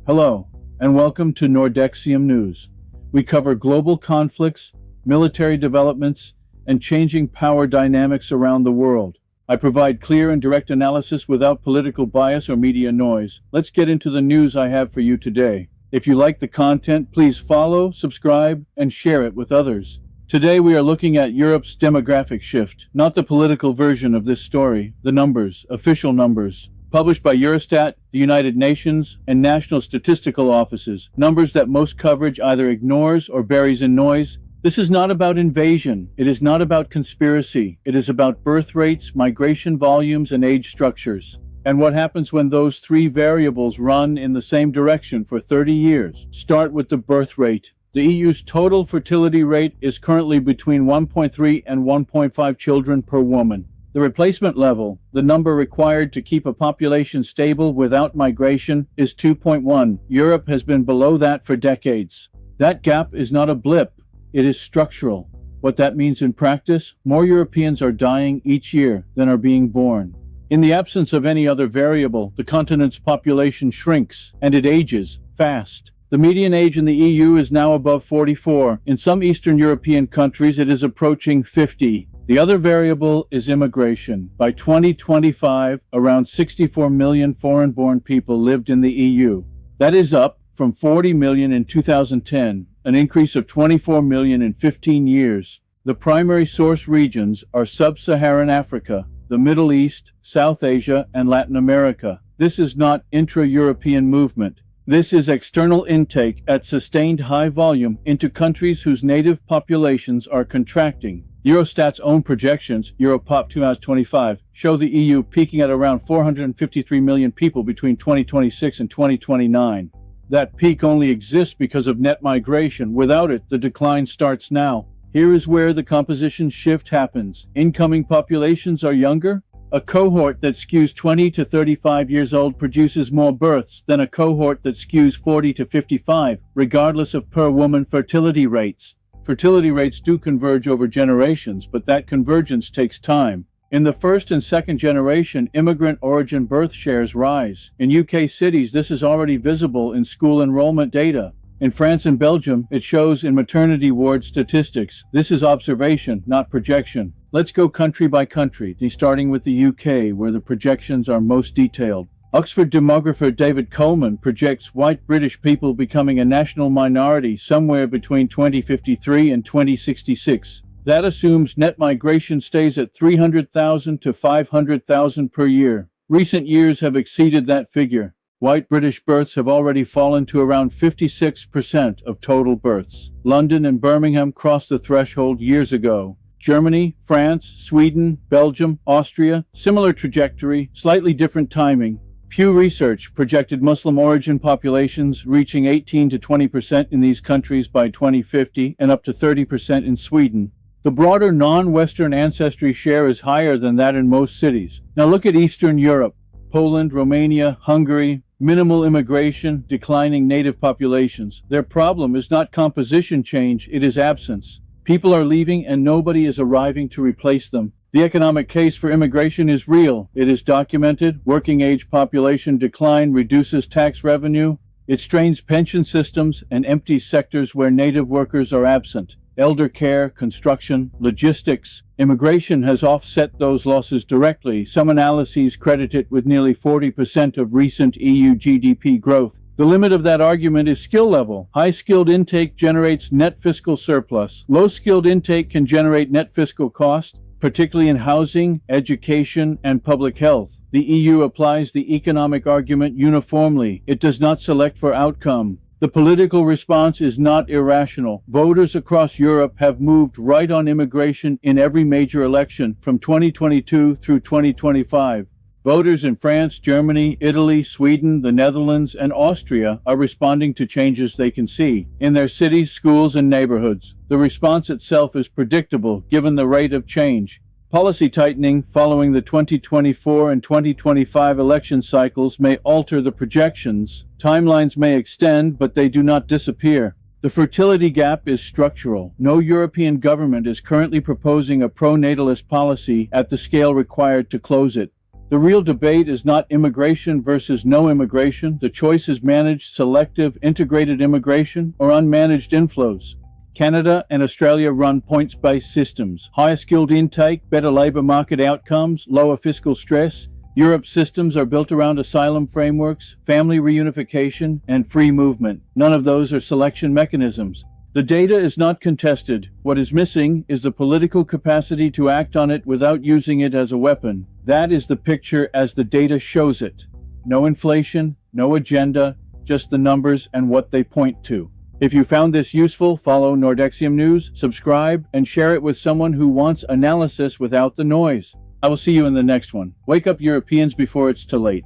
Hello, and welcome to Nordexium News. We cover global conflicts, military developments, and changing power dynamics around the world. I provide clear and direct analysis without political bias or media noise. Let's get into the news I have for you today. If you like the content, please follow, subscribe, and share it with others. Today we are looking at Europe's demographic shift, not the political version of this story, the numbers, official numbers. Published by Eurostat, the United Nations, and national statistical offices, numbers that most coverage either ignores or buries in noise. This is not about invasion. It is not about conspiracy. It is about birth rates, migration volumes, and age structures. And what happens when those three variables run in the same direction for 30 years? Start with the birth rate. The EU's total fertility rate is currently between 1.3 and 1.5 children per woman. The replacement level, the number required to keep a population stable without migration, is 2.1. Europe has been below that for decades. That gap is not a blip, it is structural. What that means in practice, more Europeans are dying each year than are being born. In the absence of any other variable, the continent's population shrinks, and it ages fast. The median age in the EU is now above 44. In some Eastern European countries, it is approaching 50. The other variable is immigration. By 2025, around 64 million foreign-born people lived in the EU. That is up from 40 million in 2010, an increase of 24 million in 15 years. The primary source regions are Sub-Saharan Africa, the Middle East, South Asia, and Latin America. This is not intra-European movement. This is external intake at sustained high volume into countries whose native populations are contracting. Eurostat's own projections, Europop 2025, show the EU peaking at around 453 million people between 2026 and 2029. That peak only exists because of net migration. Without it, the decline starts now. Here is where the composition shift happens. Incoming populations are younger. A cohort that skews 20 to 35 years old produces more births than a cohort that skews 40 to 55, regardless of per-woman fertility rates. Fertility rates do converge over generations, but that convergence takes time. In the first and second generation, immigrant origin birth shares rise. In UK cities, this is already visible in school enrollment data. In France and Belgium, it shows in maternity ward statistics. This is observation, not projection. Let's go country by country, starting with the UK, where the projections are most detailed. Oxford demographer David Coleman projects white British people becoming a national minority somewhere between 2053 and 2066. That assumes net migration stays at 300,000 to 500,000 per year. Recent years have exceeded that figure. White British births have already fallen to around 56% of total births. London and Birmingham crossed the threshold years ago. Germany, France, Sweden, Belgium, Austria, similar trajectory, slightly different timing. Pew Research projected Muslim origin populations reaching 18 to 20% in these countries by 2050 and up to 30% in Sweden. The broader non-Western ancestry share is higher than that in most cities. Now look at Eastern Europe. Poland, Romania, Hungary, minimal immigration, declining native populations. Their problem is not composition change, it is absence. People are leaving and nobody is arriving to replace them. The economic case for immigration is real. It is documented. Working age population decline reduces tax revenue. It strains pension systems and empties sectors where native workers are absent. Elder care, construction, logistics. Immigration has offset those losses directly. Some analyses credit it with nearly 40% of recent EU GDP growth. The limit of that argument is skill level. High-skilled intake generates net fiscal surplus. Low-skilled intake can generate net fiscal cost, particularly in housing, education, and public health. The EU applies the economic argument uniformly. It does not select for outcome. The political response is not irrational. Voters across Europe have moved right on immigration in every major election from 2022 through 2025. Voters in France, Germany, Italy, Sweden, the Netherlands, and Austria are responding to changes they can see in their cities, schools, and neighborhoods. The response itself is predictable given the rate of change. Policy tightening following the 2024 and 2025 election cycles may alter the projections. Timelines may extend, but they do not disappear. The fertility gap is structural. No European government is currently proposing a pro-natalist policy at the scale required to close it. The real debate is not immigration versus no immigration. The choice is managed, selective, integrated immigration or unmanaged inflows. Canada and Australia run points-based systems. Higher skilled intake, better labour market outcomes, lower fiscal stress. Europe's systems are built around asylum frameworks, family reunification, and free movement. None of those are selection mechanisms. The data is not contested. What is missing is the political capacity to act on it without using it as a weapon. That is the picture as the data shows it. No inflation, no agenda, just the numbers and what they point to. If you found this useful, follow Nordexium News, subscribe, and share it with someone who wants analysis without the noise. I will see you in the next one. Wake up, Europeans, before it's too late.